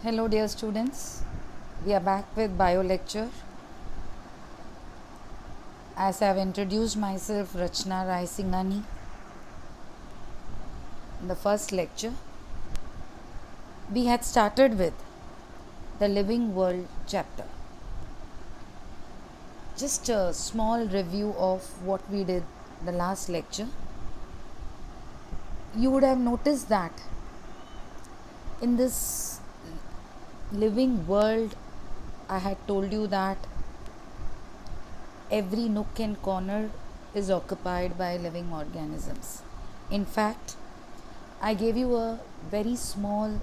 Hello, dear students. We are back with bio lecture. As I have introduced myself, Rachna Rai Singhani, in the first lecture, we had started with the Living World chapter. Just a small review of what we did the last lecture. You would have noticed that in this living world, I had told you that every nook and corner is occupied by living organisms. In fact, I gave you a very small,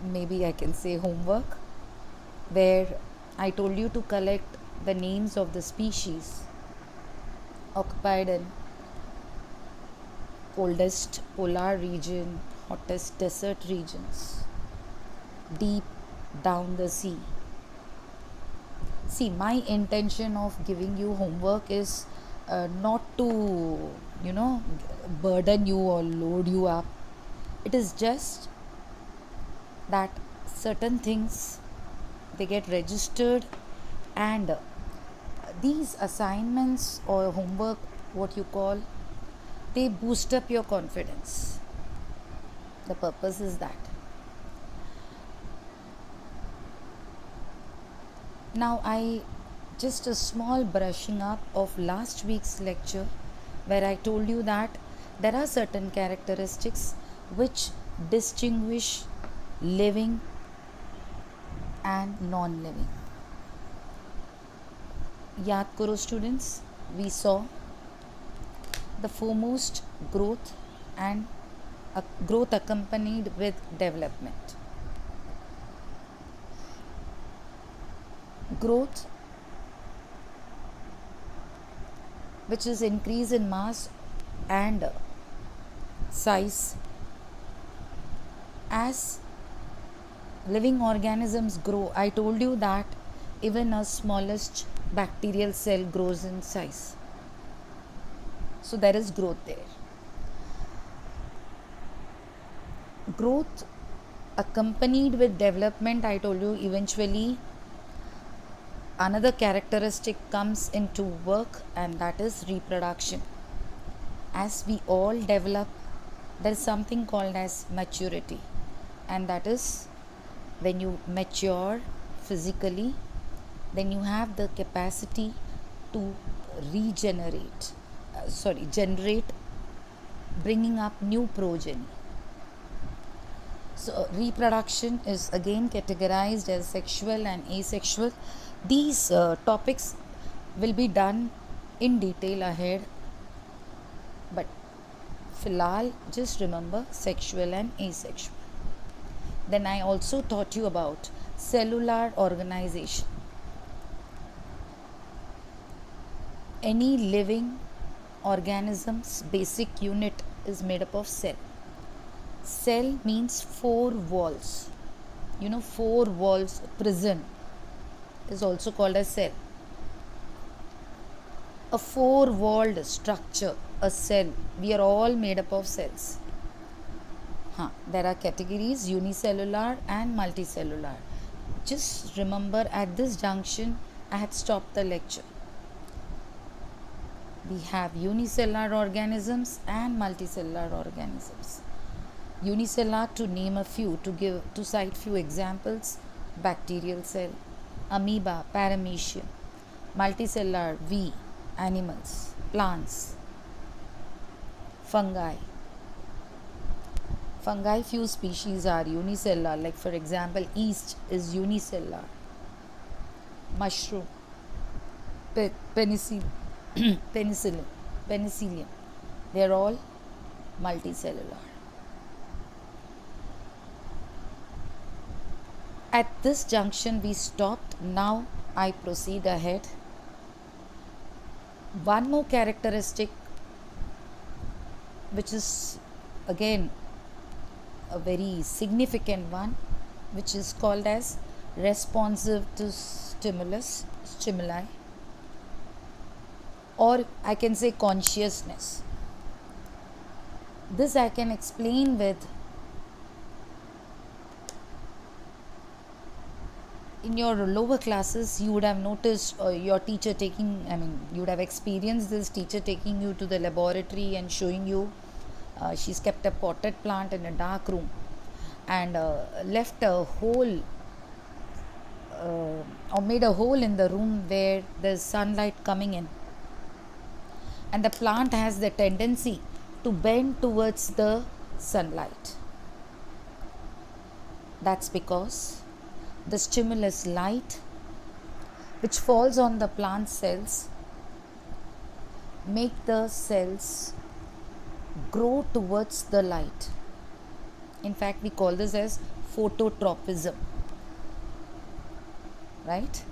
maybe I can say, homework where I told you to collect the names of the species occupied in coldest polar region, hottest desert regions, deep down the sea. See, my intention of giving you homework is not to, burden you or load you up. It is just that certain things they get registered, and these assignments or homework, what you call, they boost up your confidence. The purpose is that. Now, I just a small brushing up of last week's lecture where I told you that there are certain characteristics which distinguish living and non living. Yaad karo, students, we saw the foremost growth and growth accompanied with development. Growth, which is increase in mass and size. As living organisms grow, I told you that even a smallest bacterial cell grows in size. So there is growth there. Growth accompanied with development, I told you, eventually another characteristic comes into work, and that is reproduction. As we all develop, there is something called as maturity, and that is when you mature physically, then you have the capacity to generate, bringing up new progeny. So, reproduction is again categorized as sexual and asexual. These topics will be done in detail ahead, but filal, just remember sexual and asexual. Then I also taught you about cellular organization. Any living organism's basic unit is made up of cell. Cell means four walls. Four walls, prison is also called a cell. A four-walled structure, a cell. We are all made up of cells. There are categories, unicellular and multicellular. Just remember, at this junction, I had stopped the lecture. We have unicellular organisms and multicellular organisms. Unicellular, to name a few, to cite few examples: bacterial cell, amoeba, paramecium. Multicellular, we, animals, plants, fungi. Fungi, few species are unicellular, like for example yeast is unicellular, mushroom, penicillium, they are all multicellular. At this junction we stopped. Now I proceed ahead. One more characteristic, which is again a very significant one, which is called as responsive to stimuli, or I can say consciousness. This I can explain with in your lower classes you would have noticed your teacher taking, I mean, you would have experienced this teacher taking you to the laboratory and showing you, she's kept a potted plant in a dark room and left a hole, or made a hole in the room where there's sunlight coming in, and the plant has the tendency to bend towards the sunlight. That's because the stimulus light which falls on the plant cells make the cells grow towards the light. In fact, we call this as phototropism, right?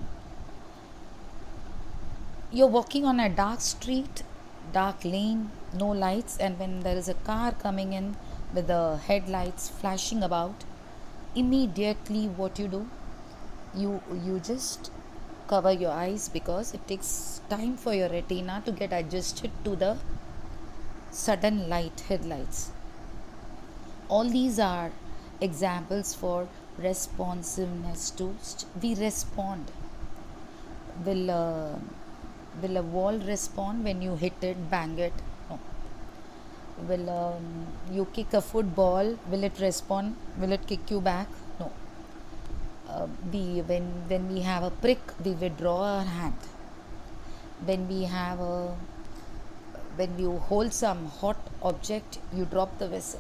You're walking on a dark street, dark lane, no lights, and when there is a car coming in with the headlights flashing about, immediately what you do, you just cover your eyes, because it takes time for your retina to get adjusted to the sudden light headlights. All these are examples for responsiveness to we respond. Will a wall respond when you hit it, bang it? No. Will you kick a football, will it respond, will it kick you back? No. When we have a prick, we withdraw our hand. When you hold some hot object, you drop the vessel.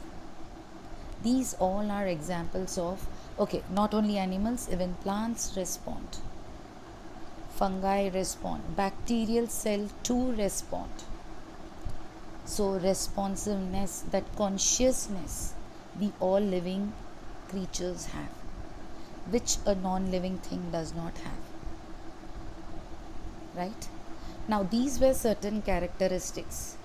These all are examples of, okay, not only animals, even plants respond. Fungi respond. Bacterial cell too respond. So responsiveness, that consciousness, we all living creatures have, which a non-living thing does not have. Right? Now these were certain characteristics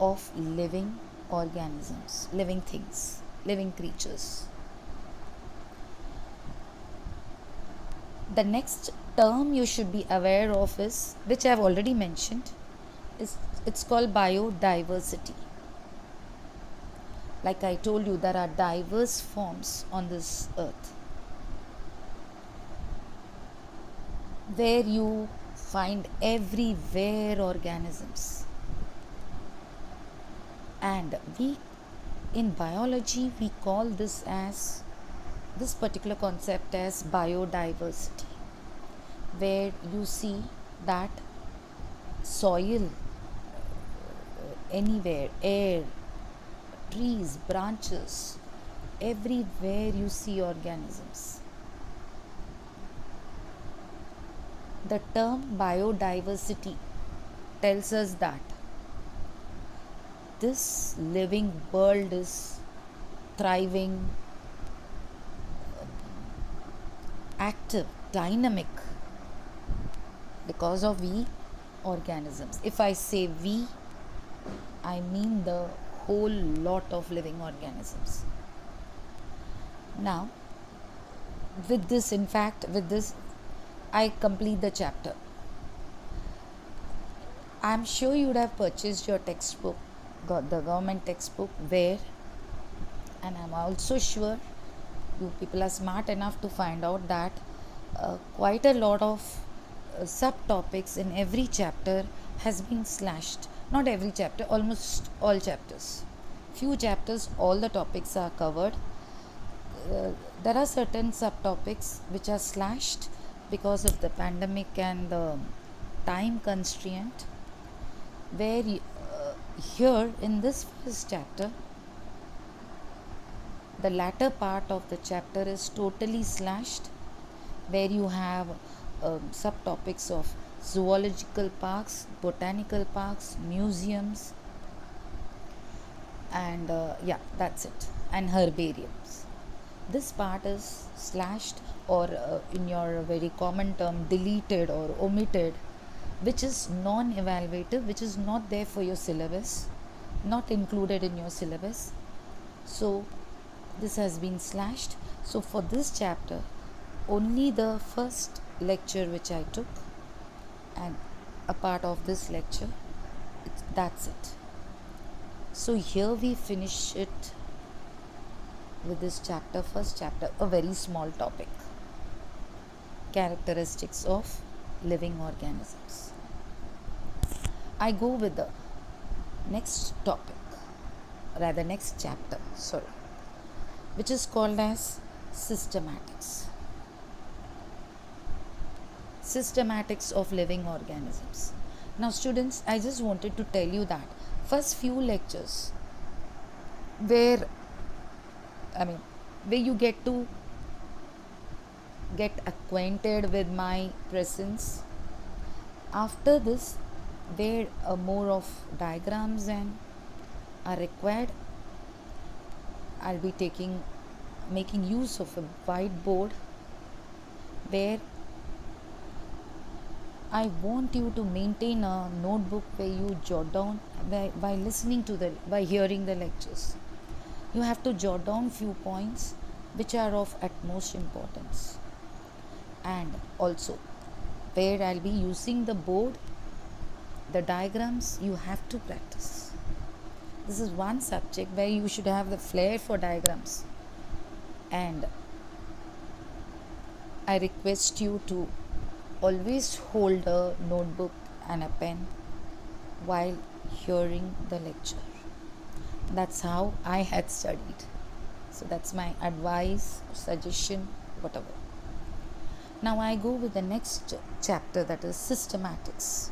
of living organisms, living things, living creatures. The next term you should be aware of is, which I have already mentioned, is it's called biodiversity. Like I told you, there are diverse forms on this earth where you find everywhere organisms. And we, in biology, we call this particular concept as biodiversity, where you see that soil, anywhere, air, trees, branches, everywhere you see organisms. The term biodiversity tells us that this living world is thriving, active, dynamic, because of we organisms. If I say we, I mean the whole lot of living organisms. Now, with this, I complete the chapter. I'm sure you would have purchased your textbook, got the government textbook, where, and I'm also sure you people are smart enough to find out that quite a lot of subtopics in every chapter has been slashed. Not every chapter, almost all chapters. Few chapters, all the topics are covered. There are certain subtopics which are slashed because of the pandemic and the time constraint, where here in this first chapter, the latter part of the chapter is totally slashed, where you have subtopics of zoological parks, botanical parks, museums, and that's it, and herbariums. This part is slashed, or in your very common term, deleted or omitted, which is non-evaluative, which is not there for your syllabus, not included in your syllabus. So this has been slashed. So for this chapter, only the first lecture which I took and a part of this lecture, that's it. So here we finish it with this chapter, first chapter, a very small topic. characteristics of living organisms. I go with the next topic, rather next chapter, sorry, which is called as systematics. Systematics of living organisms. Now students, I just wanted to tell you that first few lectures where where you get to get acquainted with my presence. After this, where more of diagrams and are required, I'll be making use of a whiteboard where I want you to maintain a notebook where you jot down by listening to by hearing the lectures. You have to jot down few points which are of utmost importance. And also, where I'll be using the board, the diagrams, you have to practice. This is one subject where you should have the flair for diagrams. And I request you to always hold a notebook and a pen while hearing the lecture. That's how I had studied. So that's my advice, suggestion, whatever. Now I go with the next chapter, that is systematics.